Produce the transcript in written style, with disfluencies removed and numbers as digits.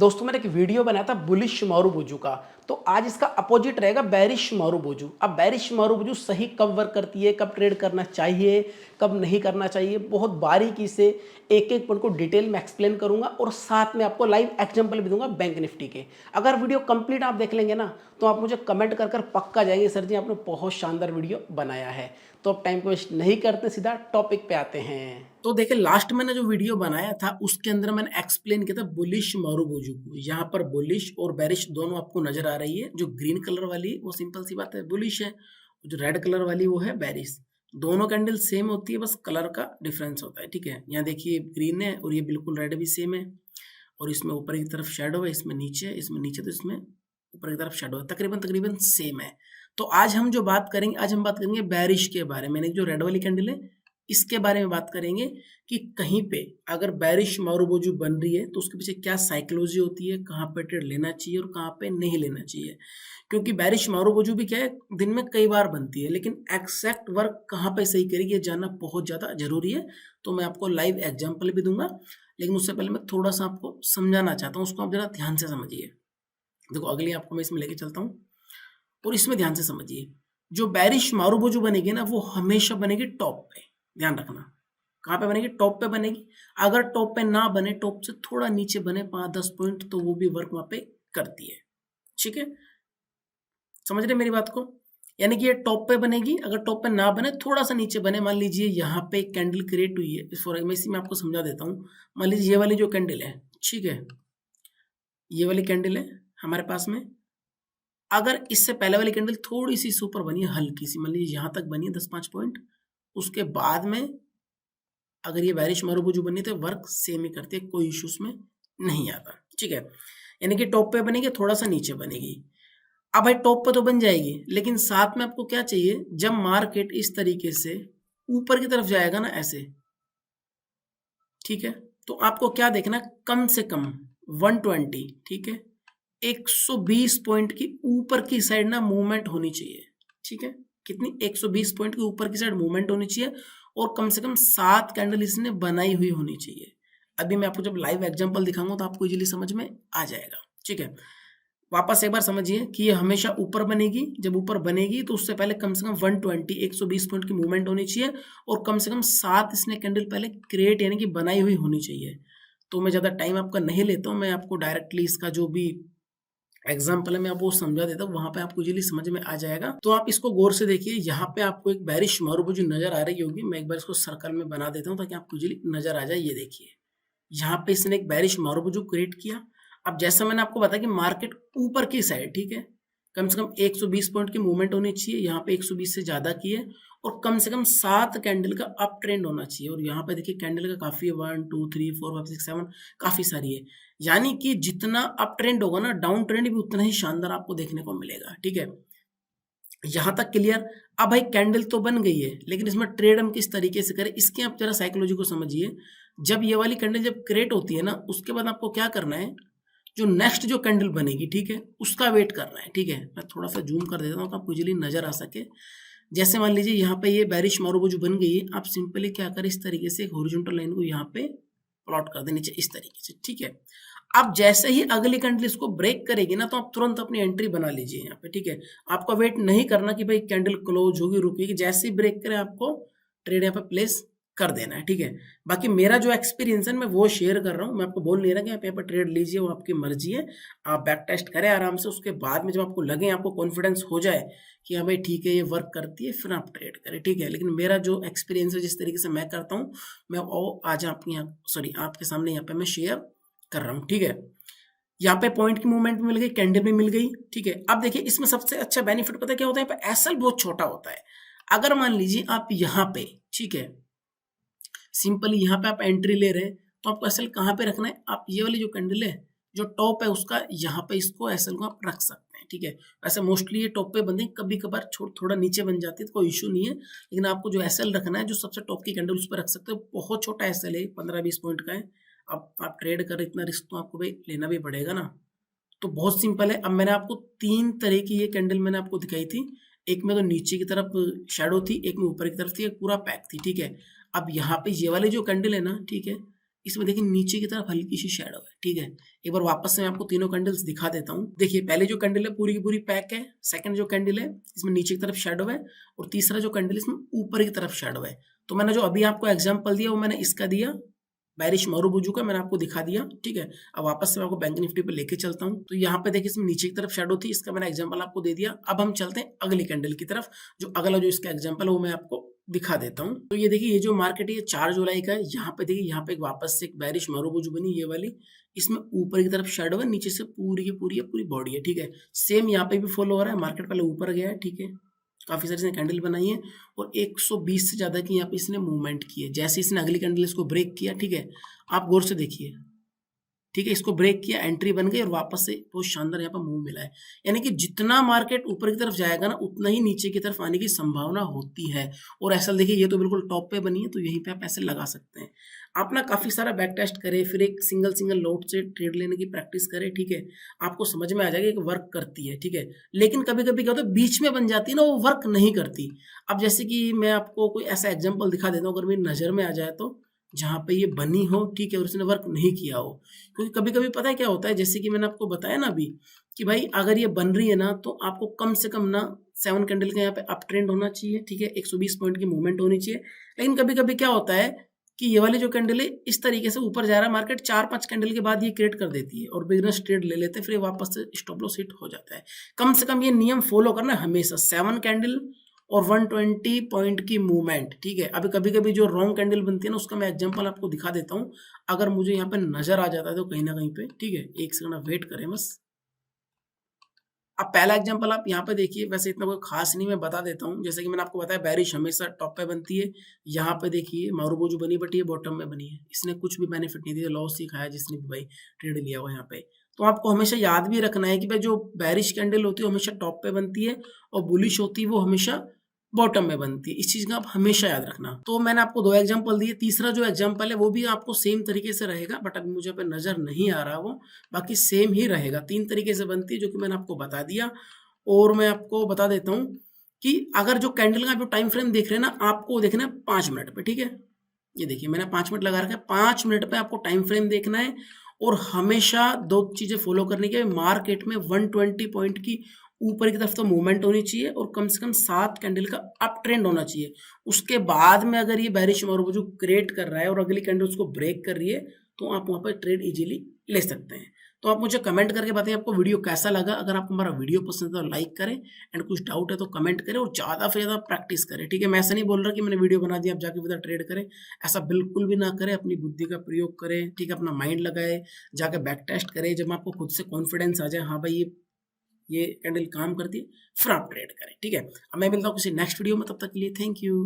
दोस्तों मैंने एक वीडियो बनाया था बुलिश मारुबुजू का। तो आज इसका अपोजिट रहेगा बेरिश मारुबुजू। अब बेरिश मारुबुजू सही कब वर्क करती है, कब ट्रेड करना चाहिए, कब नहीं करना चाहिए, बहुत बारीकी से एक एक पॉइंट को डिटेल में एक्सप्लेन करूंगा और साथ में आपको लाइव एग्जांपल भी दूंगा बैंक निफ्टी के। अगर वीडियो कंप्लीट आप देख लेंगे ना तो आप मुझे कमेंट कर कर पक्का जाएंगे सर जी आपने बहुत शानदार वीडियो बनाया है। तो अब टाइम को वेस्ट नहीं करते, सीधा टॉपिक पे आते हैं। तो देखिए लास्ट मैंने जो वीडियो बनाया था उसके अंदर मैंने एक्सप्लेन किया था बुलिश मारुबुजू को। यहाँ पर बुलिश और बेरिश दोनों आपको नजर आ रही है। जो ग्रीन कलर वाली वो सिंपल सी बात है बुलिश है, जो रेड कलर वाली वो है बेरिश। दोनों कैंडल सेम होती है, बस कलर का डिफरेंस होता है। ठीक है, यहाँ देखिए ग्रीन है और ये बिल्कुल रेड भी सेम है, और इसमें ऊपर की तरफ शेडो है, इसमें नीचे है, इसमें नीचे, तो इसमें ऊपर की तरफ शेडो है, तकरीबन तकरीबन सेम है। तो आज हम जो बात करेंगे, आज हम बात करेंगे बेरिश के बारे में। जो रेड वाली कैंडल है इसके बारे में बात करेंगे कि कहीं पे अगर बेरिश मारुबुजू बन रही है तो उसके पीछे क्या साइकोलॉजी होती है, कहाँ पे ट्रेड लेना चाहिए और कहाँ पे नहीं लेना चाहिए। क्योंकि बेरिश मारुबुजू भी क्या है, दिन में कई बार बनती है, लेकिन एक्जैक्ट वर्क कहाँ पे सही करेगी ये जानना बहुत ज़्यादा जरूरी है। तो मैं आपको लाइव एग्जाम्पल भी दूंगा, लेकिन उससे पहले मैं थोड़ा सा आपको समझाना चाहता हूँ, उसको आप जरा ध्यान से समझिए। देखो अगली आपको मैं इसमें लेके चलता हूँ और इसमें ध्यान से समझिए। जो बेरिश मारुबुजू बनेगी ना वो हमेशा बनेगी टॉप पे, ध्यान रखना। कहाँ पे बनेगी? टॉप पे बनेगी। अगर टॉप पे ना बने, टॉप से थोड़ा नीचे बने 5-10 पॉइंट, तो वो भी वर्क वहां पे करती है। ठीक है, समझ रहे मेरी बात को? यानी कि ये टॉप पे बनेगी, अगर टॉप पे ना बने थोड़ा सा नीचे बने, मान लीजिए यहाँ पे एक कैंडल क्रिएट हुई है, फॉर मैं इसी में आपको समझा देता हूँ। मान लीजिए ये वाली जो कैंडल है, ठीक है, ये वाली कैंडल है हमारे पास में। अगर इससे पहले वाली कैंडल थोड़ी सी सुपर बनी है, हल्की सी, मान लीजिए यहाँ तक बनी है 10-5 पॉइंट, उसके बाद में अगर ये बेरिश मारुबुजू बनी तो वर्क सेम ही करती है, कोई इशू उसमें नहीं आता। ठीक है, यानी कि टॉप पे बनेगी, थोड़ा सा नीचे बनेगी। अब भाई टॉप पे तो बन जाएगी, लेकिन साथ में आपको क्या चाहिए, जब मार्केट इस तरीके से ऊपर की तरफ जाएगा ना ऐसे, ठीक है, तो आपको क्या देखना, कम से कम 120, ठीक है, 120 पॉइंट की ऊपर की साइड ना मूवमेंट होनी चाहिए। ठीक है, कितनी? 120 पॉइंट की ऊपर की साइड मूवमेंट होनी चाहिए, और कम से कम 7 कैंडल इसने बनाई हुई होनी चाहिए। अभी मैं आपको जब लाइव एग्जांपल दिखाऊंगा तो आपको इजीली समझ में आ जाएगा। ठीक है, वापस एक बार समझिए कि ये हमेशा ऊपर बनेगी। जब ऊपर बनेगी तो उससे पहले कम से कम 120 पॉइंट की मूवमेंट होनी चाहिए, और कम से कम 7 इसने कैंडल पहले क्रिएट यानी कि बनाई हुई होनी चाहिए। तो मैं ज़्यादा टाइम आपका नहीं लेता हूँ, मैं आपको डायरेक्टली इसका जो भी एग्जाम्पल है मैं आपको समझा देता हूँ, वहां पे आपको इजीली समझ में आ जाएगा। तो आप इसको गौर से देखिए। यहाँ पे आपको एक बेरिश मारुबुजू नजर आ रही होगी, मैं एक बार इसको सर्कल में बना देता हूँ ताकि आपको इजीली नजर आ जाए। ये देखिए, यहाँ पे इसने एक बेरिश मारुबुजू क्रिएट किया। अब जैसा मैंने आपको बताया कि मार्केट ऊपर की साइड, ठीक है, कम से कम 120 पॉइंट की मूवमेंट होनी चाहिए, यहाँ पे 120 से ज्यादा की है, और कम से कम 7 कैंडल का अप ट्रेंड होना चाहिए। और यहाँ पे देखिए कैंडल का काफी है, 1 2 3 4 5 6 7, काफी सारी है। यानी कि जितना अप ट्रेंड होगा ना, डाउन ट्रेंड भी उतना ही शानदार आपको देखने को मिलेगा। ठीक है, यहां तक क्लियर? अब भाई कैंडल तो बन गई है, लेकिन इसमें ट्रेड हम किस तरीके से करें, इसके आप जरा साइकोलॉजी को समझिए। जब ये वाली कैंडल जब क्रिएट होती है ना, उसके बाद आपको क्या करना है, जो नेक्स्ट जो कैंडल बनेगी, ठीक है, उसका वेट करना है। ठीक है, मैं थोड़ा सा जूम कर देता हूँ तो आपको इजीली नजर आ सके। जैसे मान लीजिए यहाँ पे ये बेरिश मारुबुजू बन गई है, आप सिंपली क्या करें, इस तरीके से एक हॉरिजॉन्टल लाइन को यहाँ पे प्लॉट कर दे नीचे, इस तरीके से। ठीक है, अब जैसे ही अगली कैंडल इसको ब्रेक करेगी ना, तो आप तुरंत अपनी एंट्री बना लीजिए यहाँ पे। ठीक है, आपको वेट नहीं करना कि भाई कैंडल क्लोज होगी रुकेगी, जैसे ही ब्रेक करे आपको ट्रेड यहाँ पे प्लेस कर देना है। ठीक है, बाकी मेरा जो एक्सपीरियंस है मैं वो शेयर कर रहा हूँ, मैं आपको बोल नहीं रहा कि आप यहाँ पे ट्रेड लीजिए, वो आपकी मर्जी है। आप बैक टेस्ट करें आराम से, उसके बाद में जब आपको लगे, आपको कॉन्फिडेंस हो जाए कि हाँ भाई ठीक है ये वर्क करती है, फिर आप ट्रेड करें। ठीक है, लेकिन मेरा जो एक्सपीरियंस है, जिस तरीके से मैं करता हूँ, मैं वो आज आपके यहाँ आपके सामने यहाँ पे मैं शेयर कर रहा हूँ। ठीक है, यहाँ पे पॉइंट की मूवमेंट मिल गई, कैंडल भी मिल गई। ठीक है, अब देखिए इसमें सबसे अच्छा बेनिफिट पता है क्या होता है, यहाँ पे एसएल बहुत छोटा होता है। अगर मान लीजिए आप यहाँ पे, ठीक है, सिंपली यहाँ पे आप एंट्री ले रहे हैं, तो आपको एसएल कहाँ पे रखना है, आप ये वाली जो कैंडल है जो टॉप है उसका, यहाँ पे इसको एसएल को आप रख सकते हैं। ठीक है, वैसे मोस्टली ये टॉप पे बनती है, कभी कभार थोड़ा नीचे बन जाती है तो कोई इशू नहीं है, लेकिन आपको जो एसएल रखना है, जो सबसे टॉप की कैंडल उस पर रख सकते हो। बहुत छोटा एसएल है, 15-20 पॉइंट का है। अब आप ट्रेड कर, इतना रिस्क तो आपको भाई लेना भी पड़ेगा ना। तो बहुत सिंपल है। अब मैंने आपको 3 तरह की ये कैंडल मैंने आपको दिखाई थी, एक में तो नीचे की तरफ शैडो थी, एक में ऊपर की तरफ थी, एक पूरा पैक थी। ठीक है, अब यहाँ पे ये वाली जो कैंडल है ना, ठीक है, इसमें देखिए नीचे की तरफ हल्की सी शेडो है, ठीक है। एक बार वापस से मैं आपको तीनों कैंडल्स दिखा देता हूँ। देखिए पहले जो कैंडल है पूरी की पूरी पैक है, सेकंड जो कैंडल है इसमें नीचे की तरफ शेडो है, और तीसरा जो कैंडल इसमें ऊपर की तरफ शेडो है। तो मैंने जो अभी आपको एग्जांपल दिया वो मैंने इसका दिया, बेरिश मारुबुजू का मैंने आपको दिखा दिया, ठीक है। अब वापस से मैं आपको बैंक निफ्टी पे लेके चलता हूँ। तो यहाँ पे देखिए इसमें नीचे की तरफ शेडो थी, इसका मैंने एग्जांपल आपको दे दिया। अब हम चलते हैं अगली कैंडल की तरफ, जो अगला जो इसका एग्जांपल है वो मैं आपको दिखा देता हूँ। तो ये देखिए ये जो मार्केट है ये 4 जुलाई का है। यहाँ पे देखिए यहाँ पे एक वापस से एक बेरिश मारुबुजू बनी, ये वाली। इसमें ऊपर की तरफ शेडो है, नीचे से पूरी की पूरी बॉडी है, ठीक है। सेम यहाँ पे भी फॉलो हो रहा है, मार्केट पहले ऊपर गया है, ठीक है। काफी सारी इसने कैंडल बनाई है और 120 से ज्यादा की यहाँ पे इसने मूवमेंट की है। जैसे इसने अगली कैंडल इसको ब्रेक किया, ठीक है, आप गौर से देखिए, ठीक है, इसको ब्रेक किया, एंट्री बन गई और वापस से बहुत शानदार यहाँ पर मूव मिला है। यानी कि जितना मार्केट ऊपर की तरफ जाएगा ना उतना ही नीचे की तरफ आने की संभावना होती है। और ऐसा देखिए ये तो बिल्कुल टॉप पे बनी है, तो यहीं पे आप ऐसे लगा सकते हैं। आप ना काफी सारा बैक टेस्ट करें, फिर एक सिंगल लोट से ट्रेड लेने की प्रैक्टिस करें, ठीक है, आपको समझ में आ जाएगा कि वर्क करती है, ठीक है। लेकिन कभी कभी क्या होता है बीच में बन जाती है ना, वो वर्क नहीं करती। अब जैसे कि मैं आपको कोई ऐसा एग्जाम्पल दिखा देता हूँ, अगर मेरी नजर में आ जाए तो, जहां पे ये बनी हो, ठीक है, और उसने वर्क नहीं किया हो। क्योंकि कभी कभी पता है क्या होता है, जैसे कि मैंने आपको बताया ना अभी, कि भाई अगर ये बन रही है ना तो आपको कम से कम ना 7 कैंडल का यहाँ पे अप ट्रेंड होना चाहिए, ठीक है, 120 पॉइंट की मूवमेंट होनी चाहिए। लेकिन कभी कभी क्या होता है कि ये वाली जो कैंडल है इस तरीके से ऊपर जा रहा है, मार्केट 4-5 कैंडल के बाद ये क्रिएट कर देती है और बिजनेस ट्रेड ले लेते हैं, फिर वापस से स्टॉप लॉस हिट हो जाता है। कम से कम ये नियम फॉलो करना है हमेशा, 7 कैंडल और 120 पॉइंट की मूवमेंट, ठीक है। अभी कभी कभी जो रॉन्ग कैंडल बनती है ना उसका मैं एग्जांपल आपको दिखा देता हूँ, अगर मुझे यहाँ पे नजर आ जाता है तो कहीं ना कहीं पे, ठीक है, एक सेकंड आप वेट करें बस। अब पहला एग्जांपल आप यहाँ पे देखिए, वैसे इतना कोई खास नहीं, मैं बता देता हूँ। जैसे कि मैंने आपको बताया बेरिश हमेशा टॉप पे बनती है। यहाँ पे देखिए मारुबुजू बनी बट ये बॉटम में बनी है, इसने कुछ भी बेनिफिट नहीं दिया, लॉस ही खाया जिसने भी भाई ट्रेड लिया हुआ यहाँ पे। तो आपको हमेशा याद भी रखना है कि भाई जो बेरिश कैंडल होती है हमेशा टॉप पे बनती है और बुलिश होती है वो हमेशा बॉटम में बनती है। इस चीज का आप हमेशा याद रखना। तो मैंने आपको 2 एग्जांपल दिए, तीसरा जो एग्जांपल है वो भी आपको सेम तरीके से रहेगा, बट अभी मुझे पे नजर नहीं आ रहा वो, बाकी सेम ही रहेगा। 3 तरीके से बनती है जो कि मैंने आपको बता दिया। और मैं आपको बता देता हूँ कि अगर जो कैंडल का जो टाइम फ्रेम देख रहे हैं ना, आपको देखना है 5 मिनट पे, ठीक है। ये देखिए मैंने 5 मिनट लगा रखा है, 5 मिनट पे आपको टाइम फ्रेम देखना है और हमेशा 2 चीजें फॉलो करने के, मार्केट में 120 पॉइंट की ऊपर की तरफ तो मूवमेंट होनी चाहिए और कम से कम 7 कैंडल का अप ट्रेंड होना चाहिए। उसके बाद में अगर ये बेरिश मारुबुजू क्रिएट कर रहा है और अगली कैंडल उसको ब्रेक कर रही है तो आप वहां पर ट्रेड इजीली ले सकते हैं। तो आप मुझे कमेंट करके बताइए आपको वीडियो कैसा लगा। अगर आपको हमारा वीडियो पसंद है तो लाइक करें, एंड कुछ डाउट है तो कमेंट करें और ज़्यादा से ज़्यादा प्रैक्टिस करें, ठीक है। मैं ऐसा नहीं बोल रहा कि मैंने वीडियो बना दिया आप जाके उधर ट्रेड करें, ऐसा बिल्कुल भी ना करें। अपनी बुद्धि का प्रयोग करें, ठीक है, अपना माइंड लगाए, जाके बैक टेस्ट करें। जब आपको खुद से कॉन्फिडेंस आ जाए हाँ भाई ये कैंडल काम करती है, फिर आप ट्रेड करें, ठीक है। अब मैं मिलता हूँ किसी नेक्स्ट वीडियो में, तब तक के लिए थैंक यू।